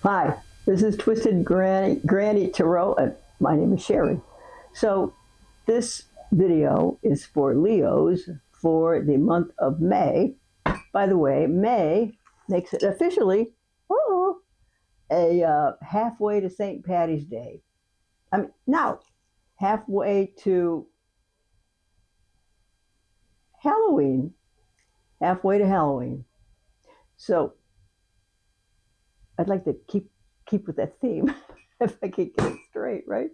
Hi, this is Twisted Granny Tarot, and my name is Sherry. So, this video is for Leos for the month of May. By the way, May makes it officially a halfway to St. Patty's Day. I mean, no, halfway to Halloween. Halfway to Halloween. So, I'd like to keep with that theme if I can get it straight, right?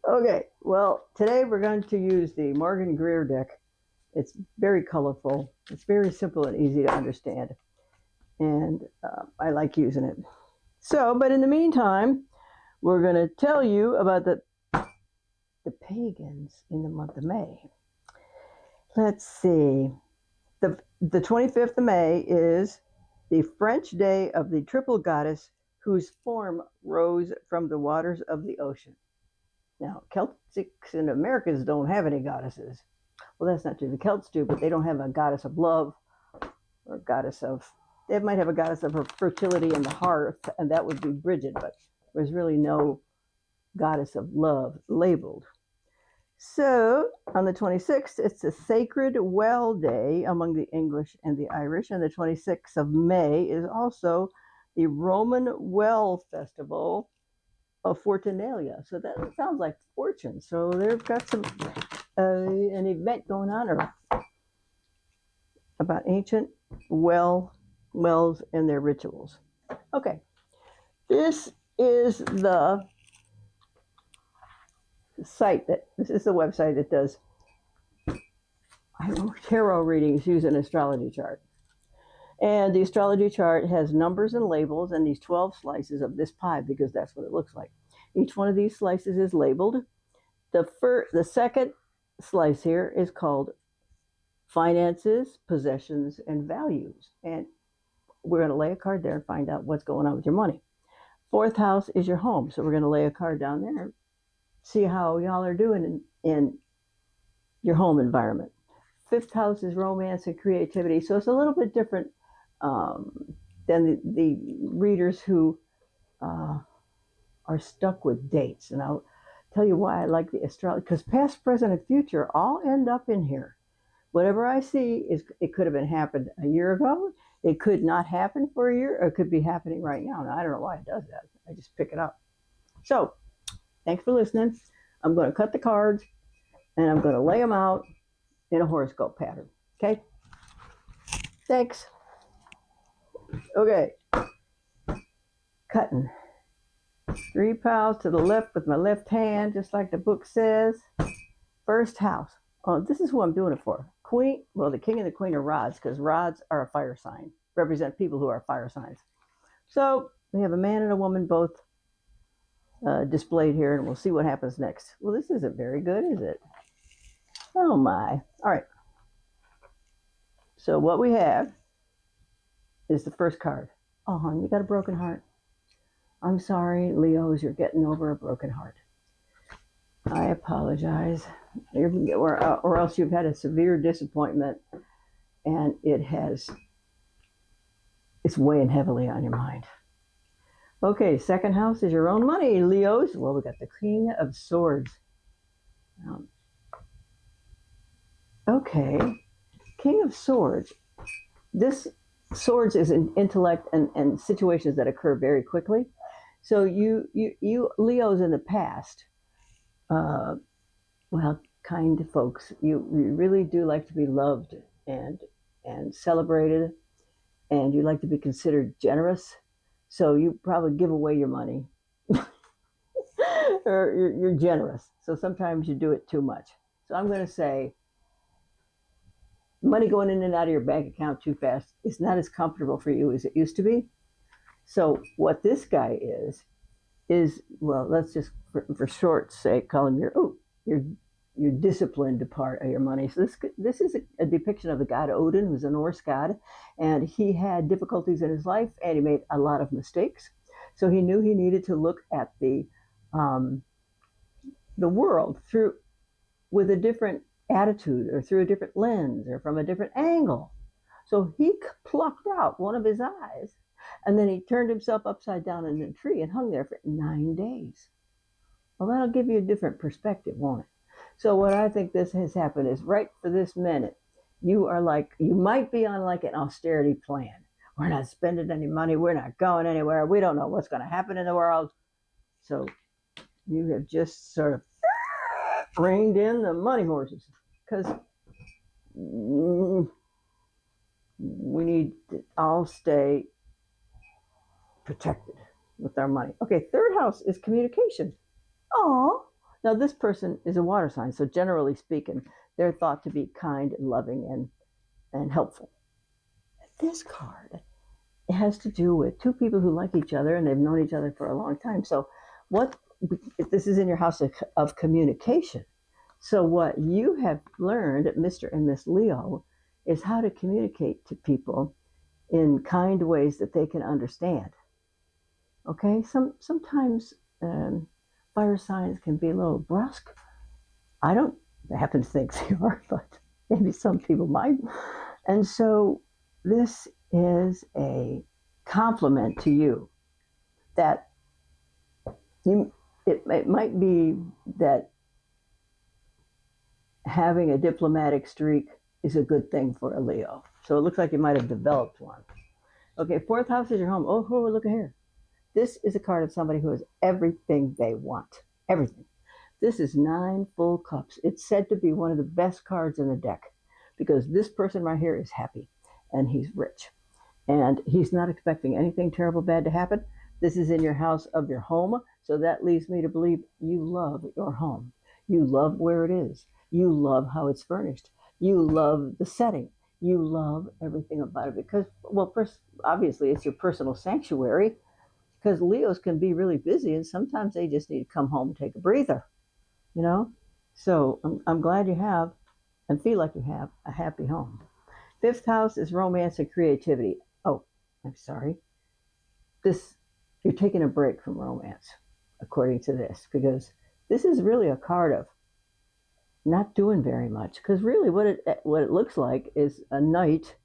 Okay, well, today we're going to use the Morgan Greer deck. It's very colorful. It's very simple and easy to understand, and I like using it. So, but in the meantime, we're going to tell you about the pagans in the month of May. Let's see. The 25th of May is the French day of the triple goddess whose form rose from the waters of the ocean. Now, Celtics and Americans don't have any goddesses. Well, that's not true. The Celts do, but they don't have a goddess of love or goddess of. They might have a goddess of fertility and the hearth, and that would be Bridget, but there's really no goddess of love labeled. So, on the 26th, it's a sacred well day among the English and the Irish, and the 26th of May is also the Roman Well Festival of Fortunalia. So that sounds like fortune. So they've got some an event going on about ancient wells and their rituals. Okay, this is the website that does tarot readings using an astrology chart. And the astrology chart has numbers and labels and these 12 slices of this pie because that's what it looks like. Each one of these slices is labeled. The second slice here is called finances, possessions, and values. And we're going to lay a card there and find out what's going on with your money. Fourth house is your home. So we're going to lay a card down there and see how y'all are doing in your home environment. Fifth house is romance and creativity. So it's a little bit different than the readers who are stuck with dates. And I'll tell you why I like the astrology, because past, present, and future all end up in here. Whatever I see it could have been happened a year ago. It could not happen for a year, or it could be happening right now. And I don't know why it does that. I just pick it up. So, thanks for listening. I'm going to cut the cards, and I'm going to lay them out in a horoscope pattern. Okay? Thanks. Okay. Cutting. 3 pals to the left with my left hand, just like the book says. First house. Oh, this is who I'm doing it for. Queen, well, the king and the queen are rods, because rods are a fire sign, represent people who are fire signs. So we have a man and a woman both displayed here, and we'll see what happens next. Well, this isn't very good, is it? Oh my. All right. So what we have is the first card. Oh, hon, you got a broken heart. I'm sorry, Leos, you're getting over a broken heart. I apologize. Or else you've had a severe disappointment, and it's weighing heavily on your mind. Okay, second house is your own money, Leos. Well, we got the King of Swords. Okay, King of Swords. This swords is an intellect and situations that occur very quickly. So you Leos in the past, kind folks, you really do like to be loved and celebrated, and you like to be considered generous. So you probably give away your money, or you're generous. So sometimes you do it too much. So I'm going to say, money going in and out of your bank account too fast is not as comfortable for you as it used to be. So what this guy is well, let's just for short's sake call him your disciplined part of your money. So this is a depiction of the god Odin, who's a Norse god, and he had difficulties in his life, and he made a lot of mistakes. So he knew he needed to look at the world with a different attitude, or through a different lens, or from a different angle. So he plucked out one of his eyes And then he turned himself upside down in a tree and hung there for 9 days. Well, that'll give you a different perspective, won't it? So what I think this has happened is right for this minute, you might be on like an austerity plan. We're not spending any money. We're not going anywhere. We don't know what's going to happen in the world. So you have just sort of reined in the money horses because we need to all stay protected with our money. Okay, third house is communication. Oh, now this person is a water sign, so generally speaking, they're thought to be kind and loving and helpful. This card, it has to do with two people who like each other and they've known each other for a long time. So what this is in your house of communication. So what you have learned, Mr. and Miss Leo, is how to communicate to people in kind ways that they can understand. Okay, sometimes fire signs can be a little brusque. I don't happen to think they are, but maybe some people might. And so this is a compliment to you that it might be that having a diplomatic streak is a good thing for a Leo. So it looks like you might have developed one. Okay, fourth house is your home. Oh, look at here. This is a card of somebody who has everything they want. Everything. This is 9 full cups. It's said to be one of the best cards in the deck because this person right here is happy and he's rich. And he's not expecting anything terrible bad to happen. This is in your house of your home. So that leads me to believe you love your home. You love where it is. You love how it's furnished. You love the setting. You love everything about it because, well, first, obviously it's your personal sanctuary because Leos can be really busy and sometimes they just need to come home and take a breather, you know? So I'm glad you have and feel like you have a happy home. Fifth house is romance and creativity. Oh, I'm sorry. You're taking a break from romance, according to this, because this is really a card of not doing very much. Because really, what it looks like is a knight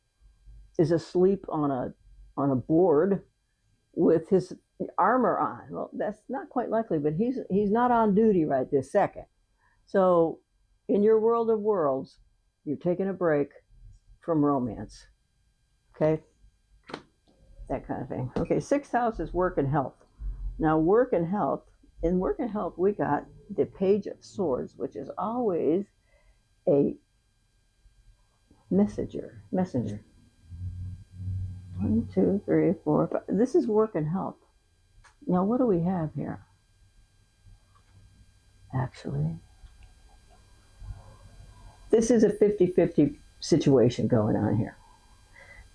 is asleep on a board with his armor on. Well, that's not quite likely, but he's not on duty right this second. So, in your world of worlds, you're taking a break from romance. Okay? That kind of thing. Okay, sixth house is work and health. Now, work and health, in work and health, we got the Page of Swords, which is always a messenger. 1, 2, 3, 4, 5. This is work and health. Now, what do we have here? Actually, this is a 50-50 situation going on here.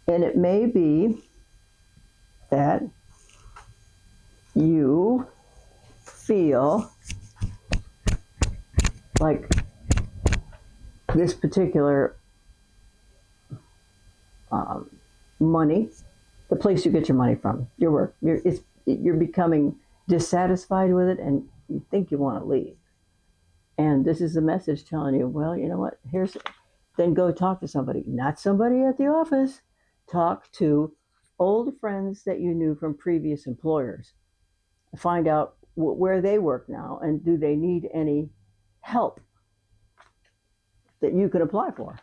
And it may be that you feel like this particular money, the place you get your money from, your work, you're becoming dissatisfied with it and you think you want to leave. And this is a message telling you, well, you know what, then go talk to somebody, not somebody at the office. Talk to old friends that you knew from previous employers. Find out where they work now and do they need any help that you can apply for.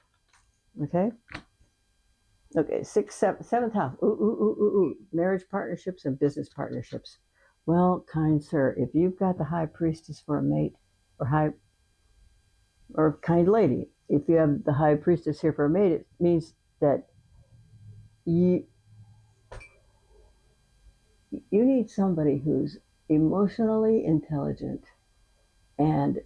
Okay? Okay, seventh house. Marriage partnerships and business partnerships. Well, kind sir, if you've got the high priestess for a mate, or kind lady, if you have the high priestess here for a mate, it means that you need somebody who's emotionally intelligent and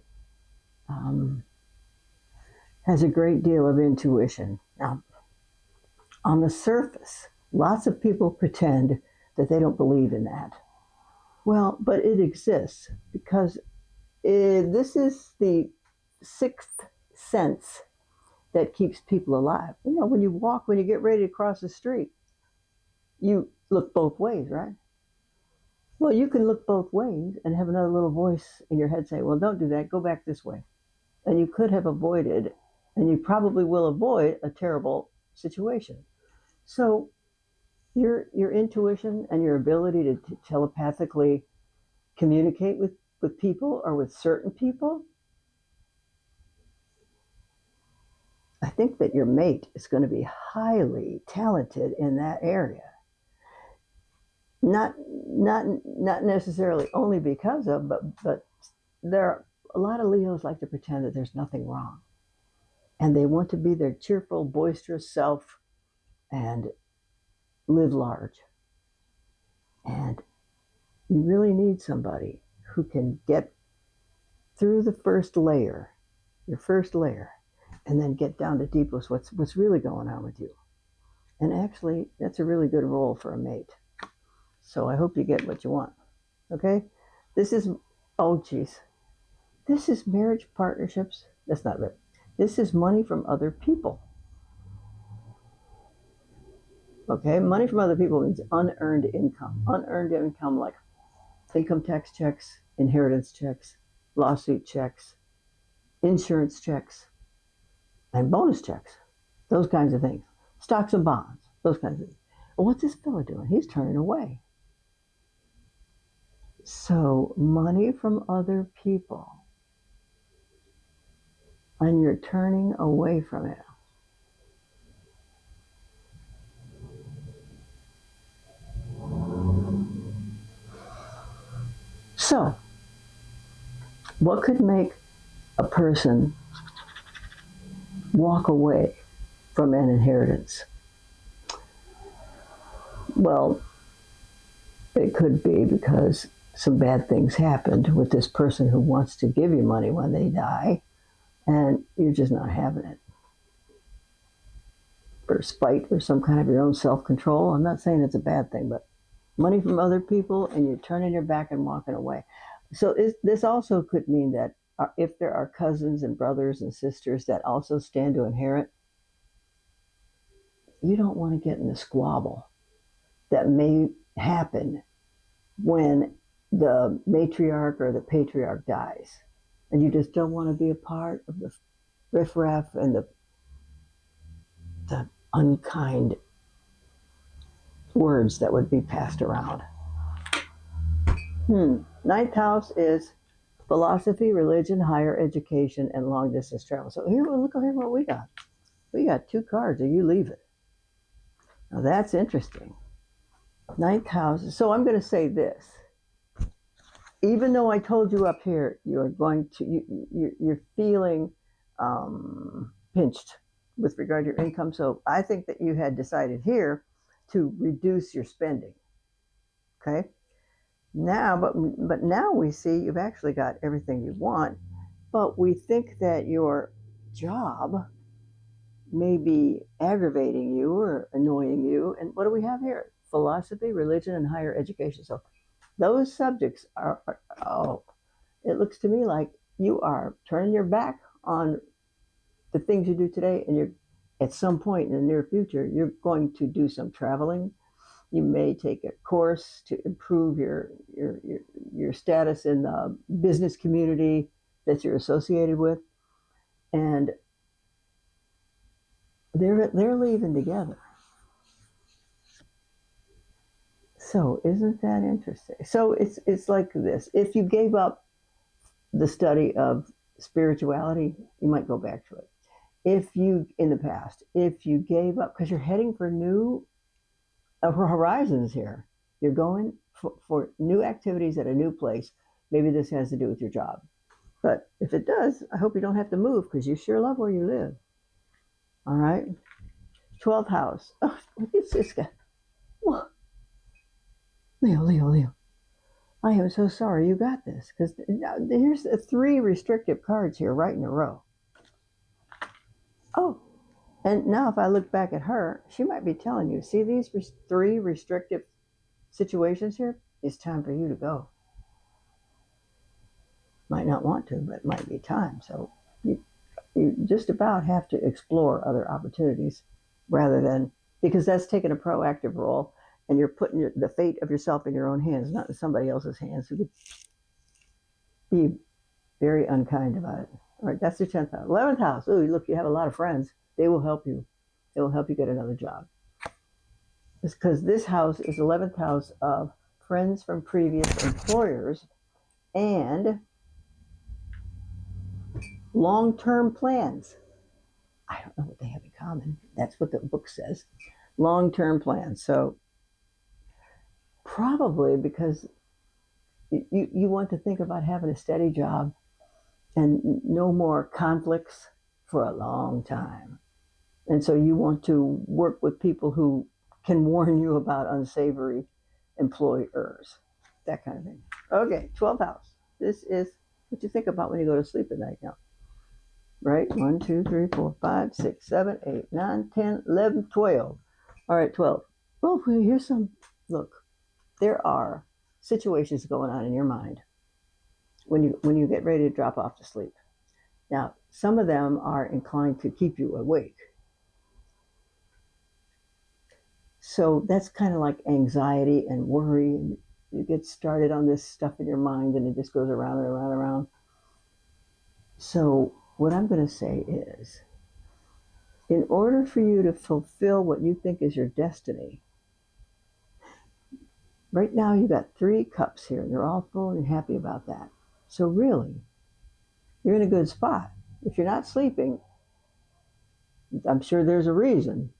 has a great deal of intuition. Now, on the surface, lots of people pretend that they don't believe in that. Well, but it exists because this is the sixth sense that keeps people alive. You know, when you get ready to cross the street, you look both ways, right? Well, you can look both ways and have another little voice in your head say, well, don't do that, go back this way. And you could have avoided, and you probably will avoid, a terrible situation. So your intuition and your ability to telepathically communicate with people or with certain people, I think that your mate is going to be highly talented in that area. Not necessarily only because of, but there are a lot of Leos like to pretend that there's nothing wrong, and they want to be their cheerful, boisterous self and live large. And you really need somebody who can get through the first layer, your first layer, and then get down to deepest what's really going on with you. And actually, that's a really good role for a mate. So I hope you get what you want. Okay? This is, oh geez, this is marriage partnerships. That's not right. This is money from other people. Okay? Money from other people means unearned income. Unearned income like income tax checks, inheritance checks, lawsuit checks, insurance checks, and bonus checks. Those kinds of things. Stocks and bonds. Those kinds of things. Well, what's this fella doing? He's turning away. So, money from other people, and you're turning away from it. So, what could make a person walk away from an inheritance? Well, it could be because some bad things happened with this person who wants to give you money when they die, and you're just not having it. For spite or some kind of your own self-control. I'm not saying it's a bad thing, but money from other people and you're turning your back and walking away. So this also could mean that if there are cousins and brothers and sisters that also stand to inherit, you don't want to get in the squabble that may happen when the matriarch or the patriarch dies. And you just don't want to be a part of the riffraff and the unkind words that would be passed around. Ninth house is philosophy, religion, higher education, and long distance travel. So here, look here what we got. We got 2 cards. Are you leaving? Now that's interesting. Ninth house. So I'm going to say this. Even though I told you up here, you're going to you're feeling pinched with regard to your income. So I think that you had decided here to reduce your spending. Okay. Now, but now we see you've actually got everything you want, but we think that your job may be aggravating you or annoying you. And what do we have here? Philosophy, religion, and higher education. So those subjects are it looks to me like you are turning your back on the things you do today, and you're at some point in the near future, you're going to do some traveling. You may take a course to improve your status in the business community that you're associated with, and they're leaving together. So isn't that interesting? So it's like this. If you gave up the study of spirituality, you might go back to it. If you in the past, if you gave up because you're heading for new horizons here. You're going for new activities at a new place. Maybe this has to do with your job. But if it does, I hope you don't have to move because you sure love where you live. All right? 12th house. Oh, it's this guy. Whoa. Leo. I am so sorry you got this because here's 3 restrictive cards here right in a row. Oh, and now if I look back at her, she might be telling you, see these 3 restrictive situations here? It's time for you to go. Might not want to, but it might be time. So you just about have to explore other opportunities rather than, because that's taking a proactive role and you're putting the fate of yourself in your own hands, not in somebody else's hands who could be very unkind about it. All right, that's your 10th house. 11th house. Oh, look, you have a lot of friends. They will help you. They will help you get another job. because this house is 11th house of friends from previous employers and long-term plans. I don't know what they have in common. That's what the book says. Long-term plans. So probably because you want to think about having a steady job and no more conflicts for a long time. And so you want to work with people who can warn you about unsavory employers, that kind of thing. Okay, 12th house. This is what you think about when you go to sleep at night now. Right? 1, 2, 3, 4, 5, 6, 7, 8, 9, 10, 11, 12. All right, 12. Well, here's some, look, there are situations going on in your mind when you get ready to drop off to sleep. Now, some of them are inclined to keep you awake. So that's kind of like anxiety and worry, and you get started on this stuff in your mind and it just goes around and around and around. So what I'm going to say is, in order for you to fulfill what you think is your destiny, right now you got 3 cups here. They're all full and happy about that. So really, you're in a good spot. If you're not sleeping, I'm sure there's a reason.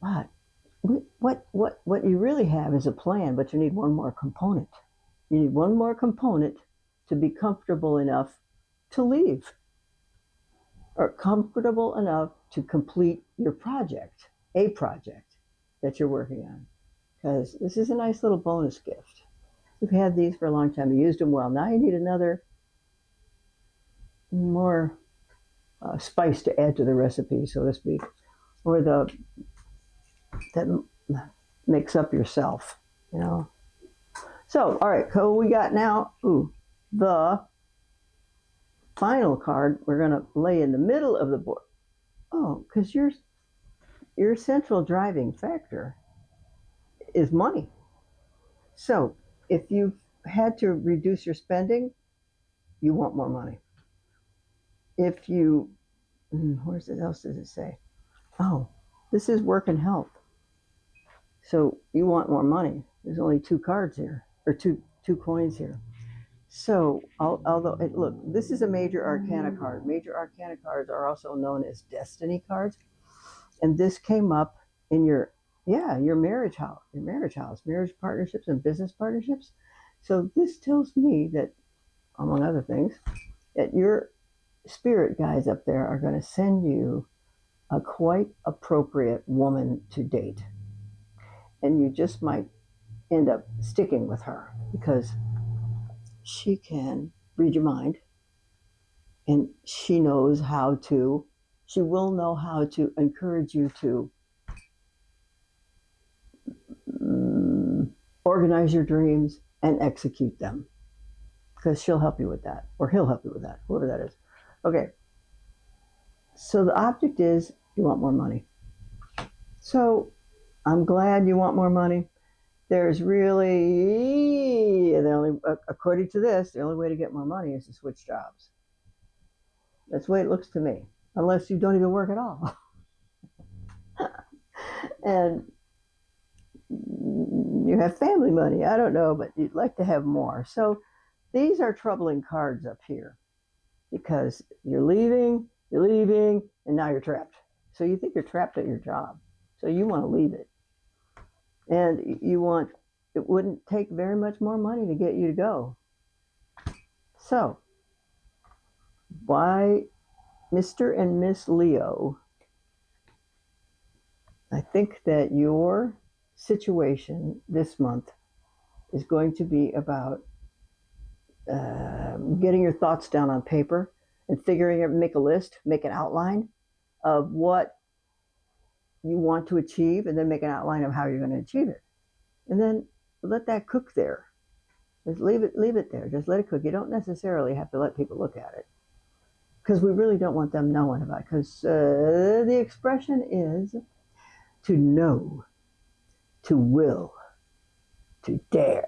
But what you really have is a plan, but you need one more component. You need one more component to be comfortable enough to leave, or comfortable enough to complete your project, a project that you're working on. Because this is a nice little bonus gift. You've had these for a long time. You used them well. Now you need another, more spice to add to the recipe, so to speak, or that makes up yourself, you know. So, all right, so we got now, the final card we're going to lay in the middle of the board. Oh, because your central driving factor is money. So if you've had to reduce your spending, you want more money. If you, where else does it say? Oh, this is work and health. So you want more money. There's only 2 cards here, or two coins here. So, although, look, this is a major arcana card. Major arcana cards are also known as destiny cards. And this came up in your marriage house, marriage partnerships and business partnerships. So this tells me that, among other things, that your spirit guides up there are going to send you a quite appropriate woman to date. And you just might end up sticking with her because she can read your mind, and she will know how to encourage you to organize your dreams and execute them, because she'll help you with that, or he'll help you with that, whoever that is. Okay, so the object is you want more money. So I'm glad you want more money. There's really, according to this, the only way to get more money is to switch jobs. That's the way it looks to me, unless you don't even work at all. And you have family money, I don't know, but you'd like to have more. So these are troubling cards up here, because you're leaving, and now you're trapped. So you think you're trapped at your job, so you want to leave it. And it wouldn't take very much more money to get you to go. So, why, Mr. and Miss Leo, I think that your situation this month is going to be about getting your thoughts down on paper and make a list, make an outline of what you want to achieve, and then make an outline of how you're going to achieve it. And then let that cook there. Just leave it there. Just let it cook. You don't necessarily have to let people look at it, because we really don't want them knowing about it. Because the expression is to know, to will, to dare,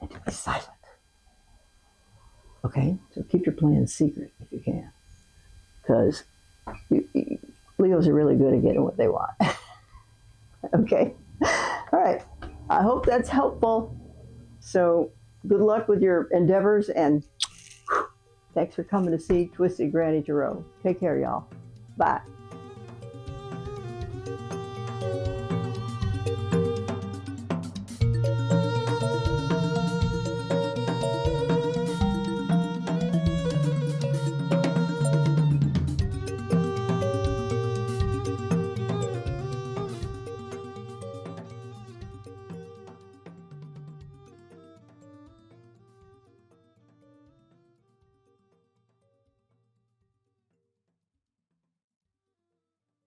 and to be silent. Okay? So keep your plans secret if you can. Because Leos are really good at getting what they want. Okay. All right. I hope that's helpful. So good luck with your endeavors, and thanks for coming to see Twisted Granny Jerome. Take care, y'all. Bye.